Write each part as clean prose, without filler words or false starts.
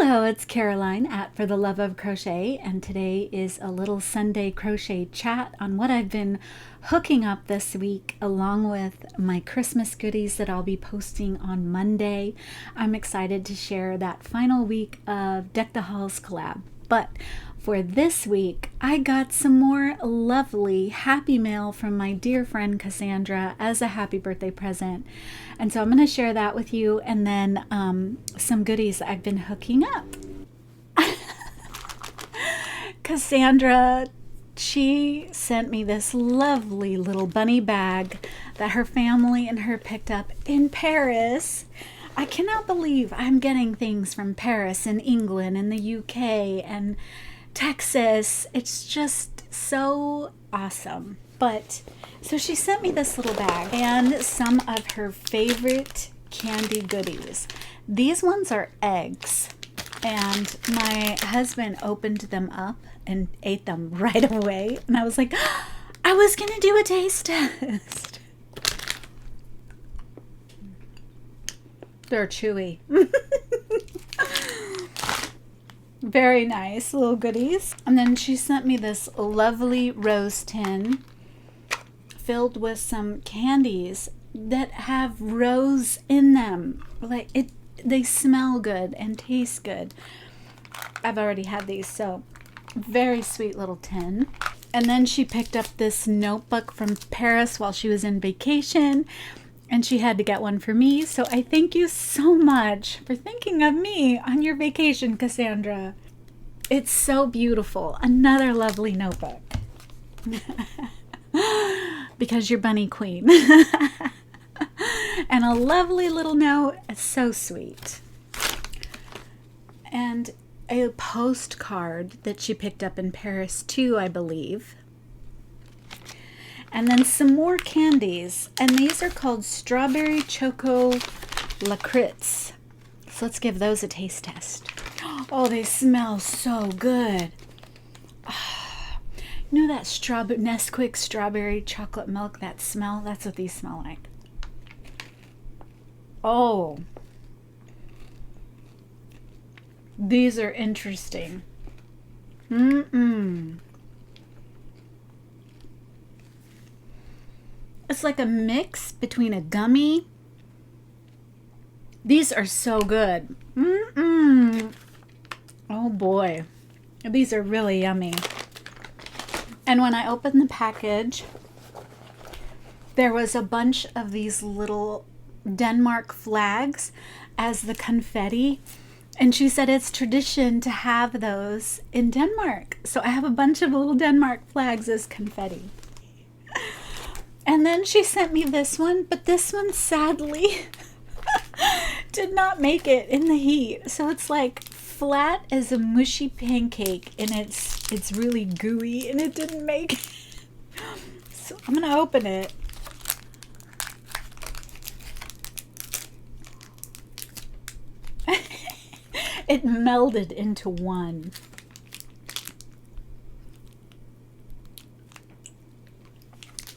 Hello, it's Caroline at For the Love of Crochet, and today is a little Sunday crochet chat on what I've been hooking up this week, along with my Christmas goodies that I'll be posting on Monday. I'm excited to share that final week of Deck the Halls collab. But for this week, I got some more lovely happy mail from my dear friend Cassandra as a happy birthday present. And so I'm going to share that with you, and then some goodies that I've been hooking up. Cassandra, she sent me this lovely little bunny bag that her family and her picked up in Paris. I cannot believe I'm getting things from Paris and England and the UK and Texas. It's just so awesome. But so she sent me this little bag and some of her favorite candy goodies. These ones are eggs, and my husband opened them up and ate them right away. And I was like, I was gonna do a taste test. They're chewy. Very nice little goodies. And then she sent me this lovely rose tin filled with some candies that have rose in them. Like they smell good and taste good. I've already had these, so very sweet little tin. And then she picked up this notebook from Paris while she was in vacation, and she had to get one for me. So I thank you so much for thinking of me on your vacation, Cassandra. It's so beautiful. Another lovely notebook. Because you're bunny queen. And a lovely little note. It's so sweet. And a postcard that she picked up in Paris too, I believe. And then some more candies. And these are called Strawberry Choco Lakritz. So let's give those a taste test. Oh, they smell so good. You know that Nesquik strawberry chocolate milk, that smell? That's what these smell like. Oh. These are interesting. It's like a mix between a gummy. These are so good. Oh boy. These are really yummy. And when I opened the package, there was a bunch of these little Denmark flags as the confetti. And she said it's tradition to have those in Denmark. So I have a bunch of little Denmark flags as confetti. And then she sent me this one, but this one sadly did not make it in the heat. So it's like flat as a mushy pancake, and it's really gooey, and it didn't make it. So I'm gonna open it. It melded into one.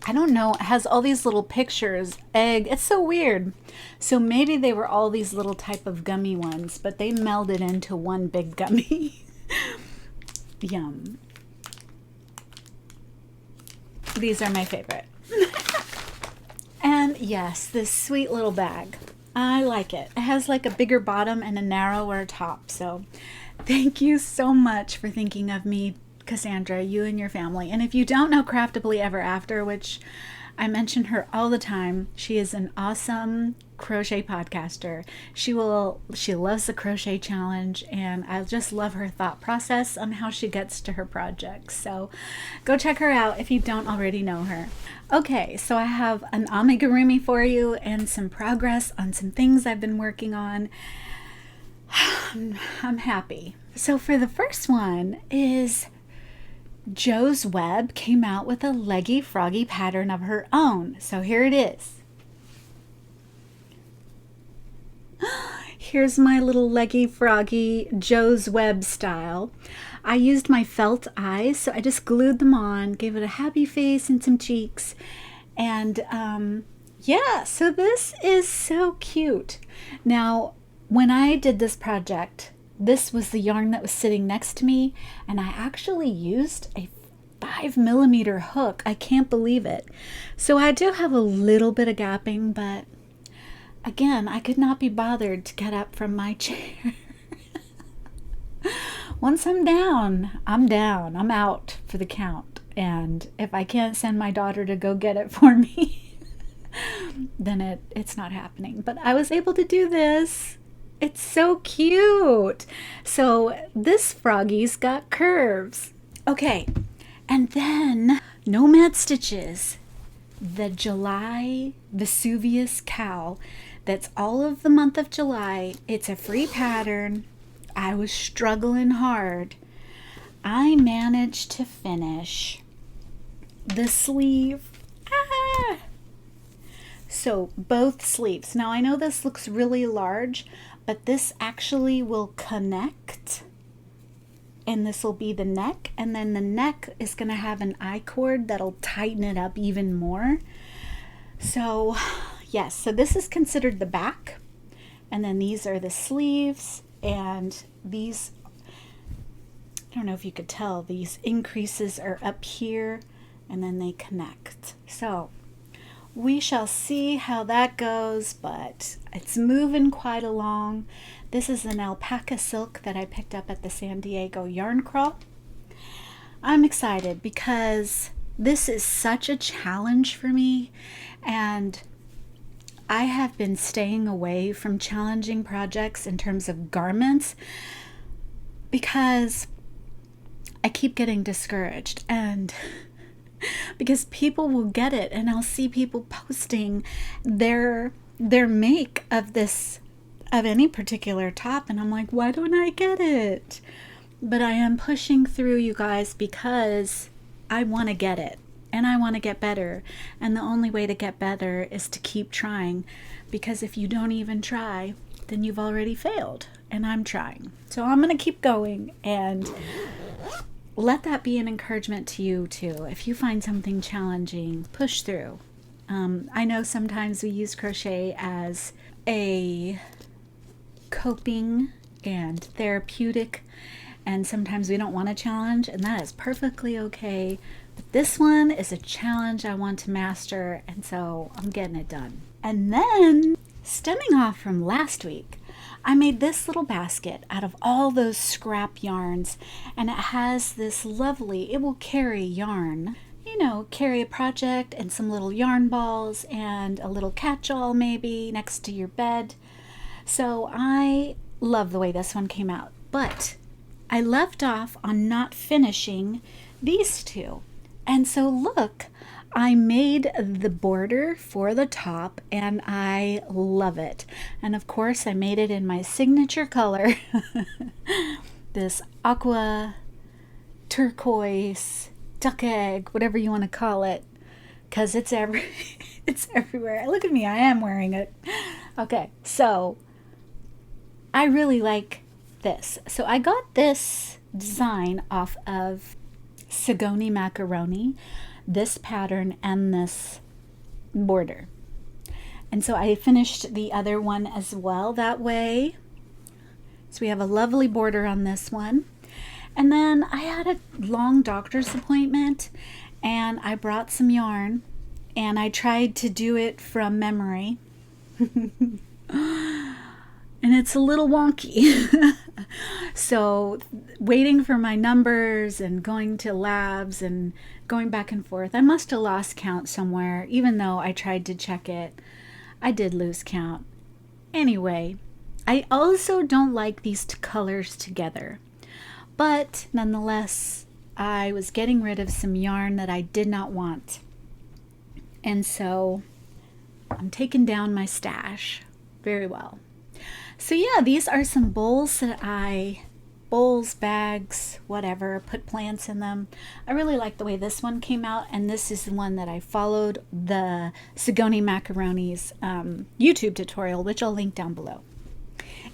I don't know, it has all these little pictures, egg, it's so weird. So maybe they were all these little type of gummy ones, but they melded into one big gummy. Yum. These are my favorite. And yes, this sweet little bag. I like it. It has like a bigger bottom and a narrower top. So thank you so much for thinking of me, Cassandra, you and your family. And if you don't know Craftably Ever After, which I mention her all the time, she is an awesome crochet podcaster. She loves the crochet challenge, and I just love her thought process on how she gets to her projects. So go check her out if you don't already know her. Okay, so I have an amigurumi for you and some progress on some things I've been working on. I'm happy. So for the first one is Joe's Web came out with a leggy froggy pattern of her own. So here it is. Here's my little leggy froggy Joe's Web style. I used my felt eyes, so I just glued them on, gave it a happy face and some cheeks. And yeah, so this is so cute. Now, when I did this project, this was the yarn that was sitting next to me, and I actually used a 5mm hook. I can't believe it. So I do have a little bit of gapping, but again, I could not be bothered to get up from my chair. Once I'm down, I'm down. I'm out for the count. And if I can't send my daughter to go get it for me, then it's not happening. But I was able to do this. It's so cute. So this Froggy's got curves. Okay, and then Nomad Stitches, the July Vesuvius cowl. That's all of the month of July. It's a free pattern. I was struggling hard. I managed to finish the sleeve. So both sleeves. Now I know this looks really large, but this actually will connect, and this will be the neck, and then the neck is going to have an I-cord that'll tighten it up even more. So yes, so this is considered the back, and then these are the sleeves, and these, I don't know if you could tell, these increases are up here, and then they connect. So we shall see how that goes, but it's moving quite along. This is an alpaca silk that I picked up at the San Diego Yarn Crawl. I'm excited because this is such a challenge for me, and I have been staying away from challenging projects in terms of garments because I keep getting discouraged, and because people will get it, and I'll see people posting their make of this, of any particular top, and I'm like, why don't I get it? But I am pushing through, you guys, because I want to get it, and I want to get better, and the only way to get better is to keep trying, because if you don't even try, then you've already failed, and I'm trying. So I'm going to keep going, and let that be an encouragement to you too. If you find something challenging, push through. I know sometimes we use crochet as a coping and therapeutic, and sometimes we don't want a challenge, and that is perfectly okay. But this one is a challenge I want to master, and so I'm getting it done. And then, stemming off from last week, I made this little basket out of all those scrap yarns, and it has this lovely, it will carry yarn, you know, carry a project and some little yarn balls and a little catch-all maybe next to your bed. So I love the way this one came out, but I left off on not finishing these two. And so look, I made the border for the top, and I love it. And of course, I made it in my signature color, this aqua, turquoise, duck egg, whatever you want to call it, because it's everywhere. Look at me, I am wearing it. Okay, so I really like this. So I got this design off of Sigoni Macaroni, this pattern and this border, and so I finished the other one as well that way. So we have a lovely border on this one, and then I had a long doctor's appointment, and I brought some yarn, and I tried to do it from memory and it's a little wonky. So waiting for my numbers and going to labs and going back and forth, I must have lost count somewhere. Even though I tried to check it, I did lose count. Anyway, I also don't like these colors together, but nonetheless, I was getting rid of some yarn that I did not want, and so I'm taking down my stash very well. So yeah, these are some bowls that bowls, bags, whatever, put plants in them. I really like the way this one came out, and this is the one that I followed the Sigoni Macaroni's YouTube tutorial, which I'll link down below.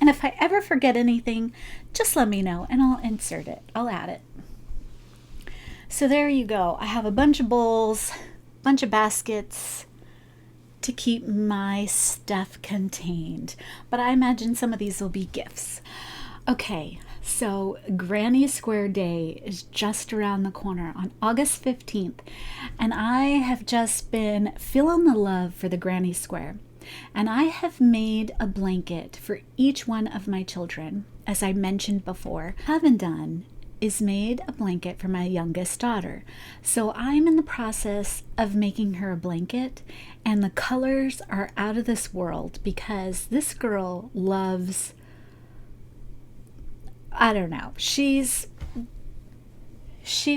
And if I ever forget anything, just let me know and I'll insert it. I'll add it. So there you go. I have a bunch of bowls, bunch of baskets to keep my stuff contained. But I imagine some of these will be gifts. Okay, so Granny Square Day is just around the corner on August 15th, and I have just been feeling the love for the Granny Square. And I have made a blanket for each one of my children. As I mentioned before, what I haven't done is made a blanket for my youngest daughter. So I'm in the process of making her a blanket, and the colors are out of this world because this girl loves, I don't know, she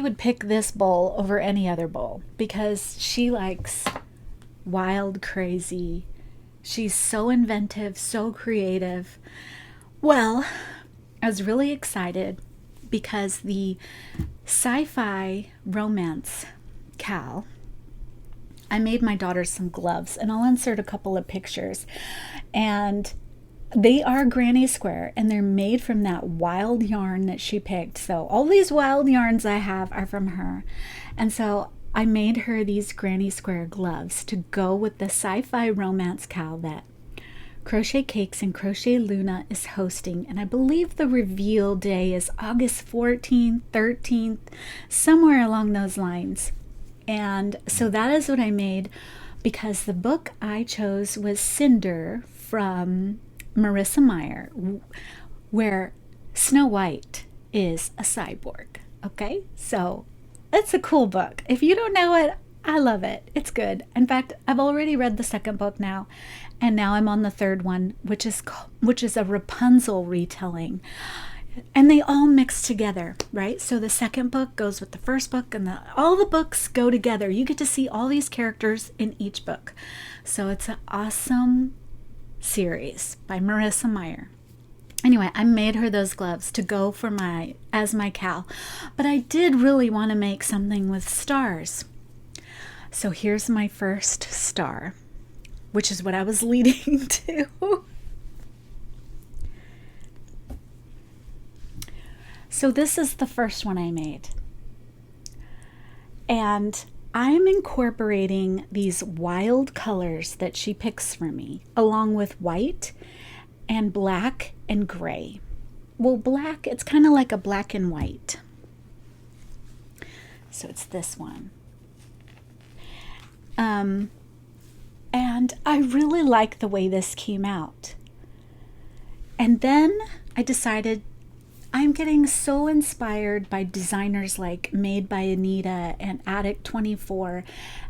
would pick this bowl over any other bowl because she likes wild, crazy. She's so inventive, so creative. Well, I was really excited because the sci-fi romance CAL, I made my daughter some gloves, and I'll insert a couple of pictures. And they are Granny Square, and they're made from that wild yarn that she picked. So all these wild yarns I have are from her. And so I made her these Granny Square gloves to go with the sci-fi romance CAL that Crochet Cakes and Crochet Luna is hosting. And I believe the reveal day is August 14th, 13th, somewhere along those lines. And so that is what I made because the book I chose was Cinder from Marissa Meyer, where Snow White is a cyborg. Okay, so it's a cool book. If you don't know it, I love it. It's good. In fact, I've already read the second book now, and now I'm on the third one, which is a Rapunzel retelling. And they all mix together, right? So the second book goes with the first book, and all the books go together. You get to see all these characters in each book. So it's an awesome series by Marissa Meyer. Anyway, I made her those gloves to go for as my CAL, but I did really want to make something with stars. So here's my first star, which is what I was leading to. So this is the first one I made. And I'm incorporating these wild colors that she picks for me, along with white and black and gray. Well, black, it's kind of like a black and white. So it's this one. And I really like the way this came out. And then I decided I'm getting so inspired by designers like Made by Anita and Attic 24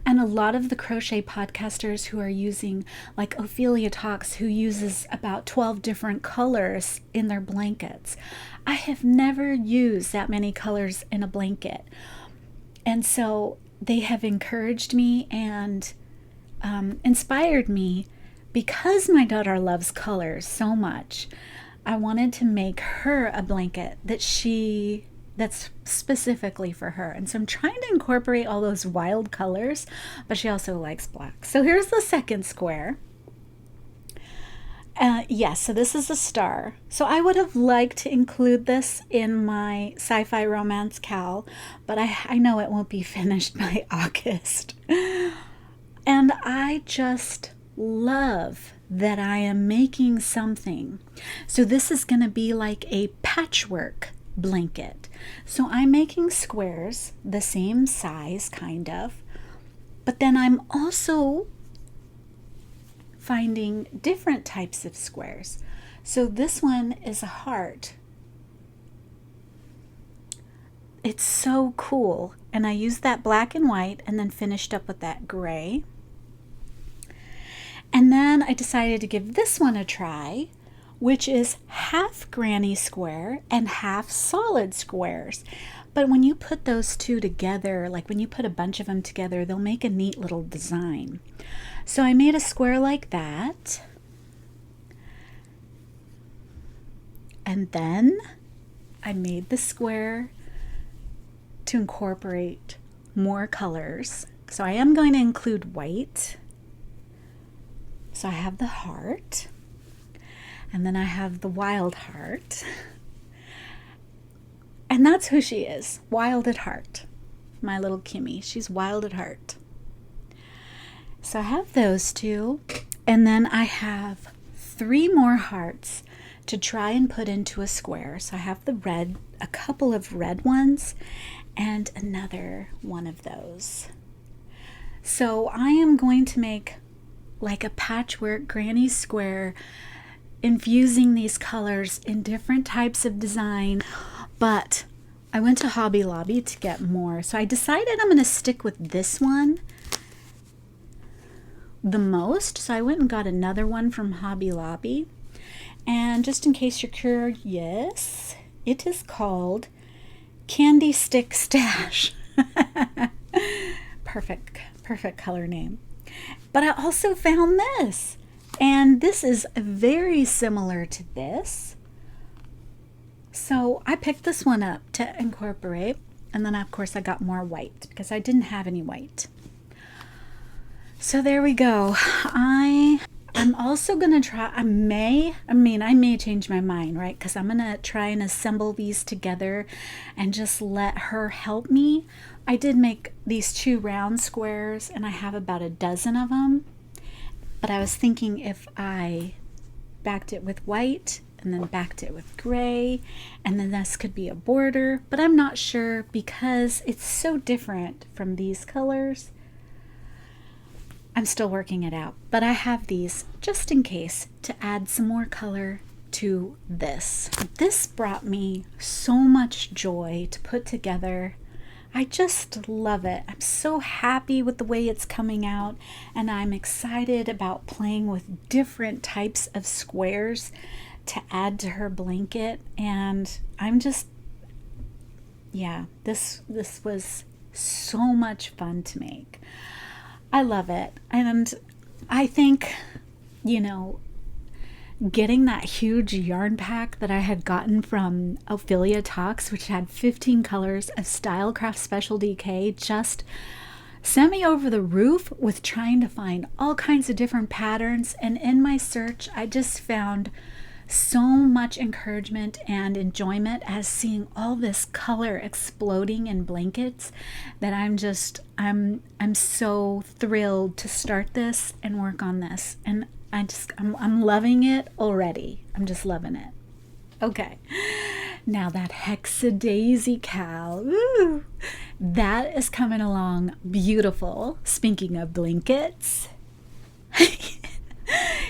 and a lot of the crochet podcasters who are using, like Ophelia Talks, who uses about 12 different colors in their blankets. I have never used that many colors in a blanket. And so they have encouraged me and inspired me because my daughter loves colors so much. I wanted to make her a blanket that's specifically for her. And so I'm trying to incorporate all those wild colors, but she also likes black. So here's the second square. Yes, so this is a star. So I would have liked to include this in my sci-fi romance CAL, but I know it won't be finished by August. And I just love that I am making something. So this is going to be like a patchwork blanket. So I'm making squares the same size, kind of, but then I'm also finding different types of squares. So this one is a heart. It's so cool. And I used that black and white and then finished up with that gray. And then I decided to give this one a try, which is half granny square and half solid squares. But when you put those two together, like when you put a bunch of them together, they'll make a neat little design. So I made a square like that. And then I made the square to incorporate more colors. So I am going to include white. So I have the heart, and then I have the wild heart. And that's who she is, wild at heart. My little Kimmy, she's wild at heart. So I have those two, and then I have 3 more hearts to try and put into a square. So I have the red, a couple of red ones, and another one of those. So I am going to make like a patchwork granny square, infusing these colors in different types of design. But I went to Hobby Lobby to get more, so I decided I'm going to stick with this one the most. So I went and got another one from Hobby Lobby, and just in case you're curious, it is called Candy Stick Stash. Perfect color name. But I also found this, and this is very similar to this. So I picked this one up to incorporate, and then of course I got more white because I didn't have any white. So there we go. I'm also gonna try, I may change my mind, right? Because I'm gonna try and assemble these together and just let her help me. I did make these 2 round squares, and I have about a dozen of them. But I was thinking if I backed it with white and then backed it with gray, and then this could be a border, but I'm not sure because it's so different from these colors. I'm still working it out, but I have these just in case to add some more color to this. This brought me so much joy to put together. I just love it. I'm so happy with the way it's coming out, and I'm excited about playing with different types of squares to add to her blanket. And I'm just, yeah, this was so much fun to make. I love it. And I think, you know, getting that huge yarn pack that I had gotten from Ophelia Talks, which had 15 colors of Stylecraft Special DK, just sent me over the roof with trying to find all kinds of different patterns. And in my search, I just found so much encouragement and enjoyment as seeing all this color exploding in blankets that I'm so thrilled to start this and work on this. And I'm loving it already. I'm just loving it. Okay, now that Hexa Daisy CAL, ooh, that is coming along beautiful. Speaking of blankets,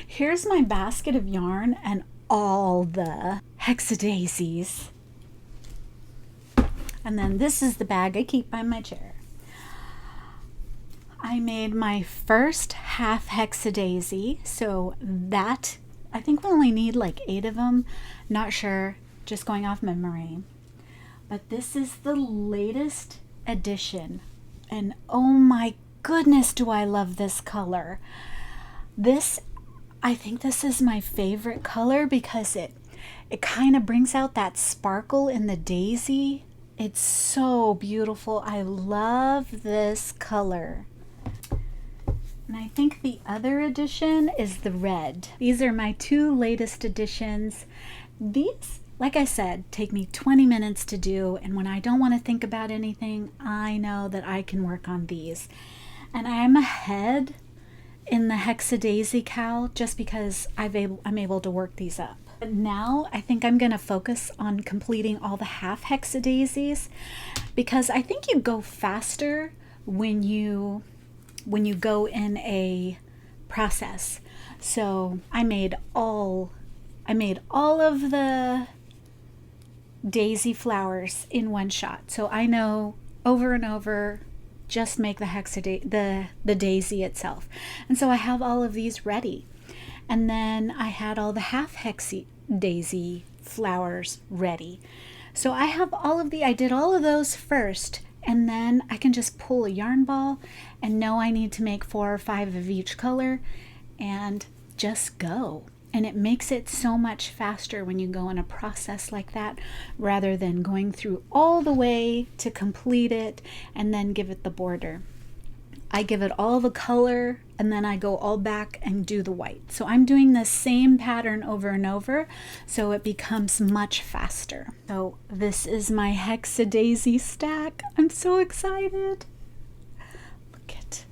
here's my basket of yarn and all the Hexa Daisies. And then this is the bag I keep by my chair. I made my first half Hexa Daisy, so that, I think we only need like 8 of them. Not sure, just going off memory. But this is the latest edition, and oh my goodness, do I love this color. I think this is my favorite color because it kind of brings out that sparkle in the daisy. It's so beautiful. I love this color. And I think the other edition is the red. These are my 2 latest editions. These, like I said, take me 20 minutes to do, and when I don't want to think about anything, I know that I can work on these. And I am ahead in the Hexa Daisy CAL just because I'm able to work these up. But now I think I'm going to focus on completing all the half Hexa Daisies, because I think you go faster when you go in a process. So I made all of the daisy flowers in one shot. So I know over and over, just make the the daisy itself. And so I have all of these ready. And then I had all the half Hexa Daisy flowers ready. So I did all of those first, and then I can just pull a yarn ball and know I need to make 4 or 5 of each color and just go. And it makes it so much faster when you go in a process like that, rather than going through all the way to complete it and then give it the border. I give it all the color and then I go all back and do the white. So I'm doing the same pattern over and over, so it becomes much faster. So this is my Hexa Daisy stack. I'm so excited. Look at,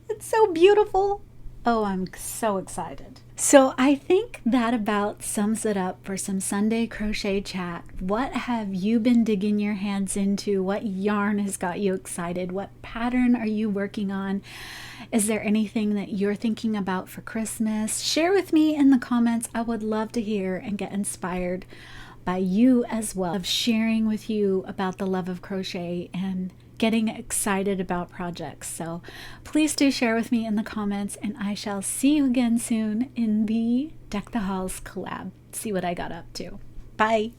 it's so beautiful. Oh, I'm so excited. So I think that about sums it up for some Sunday crochet chat. What have you been digging your hands into? What yarn has got you excited? What pattern are you working on? Is there anything that you're thinking about for Christmas? Share with me in the comments. I would love to hear and get inspired by you as well, of sharing with you about the love of crochet and getting excited about projects. So please do share with me in the comments, and I shall see you again soon in the Deck the Halls collab. See what I got up to. Bye.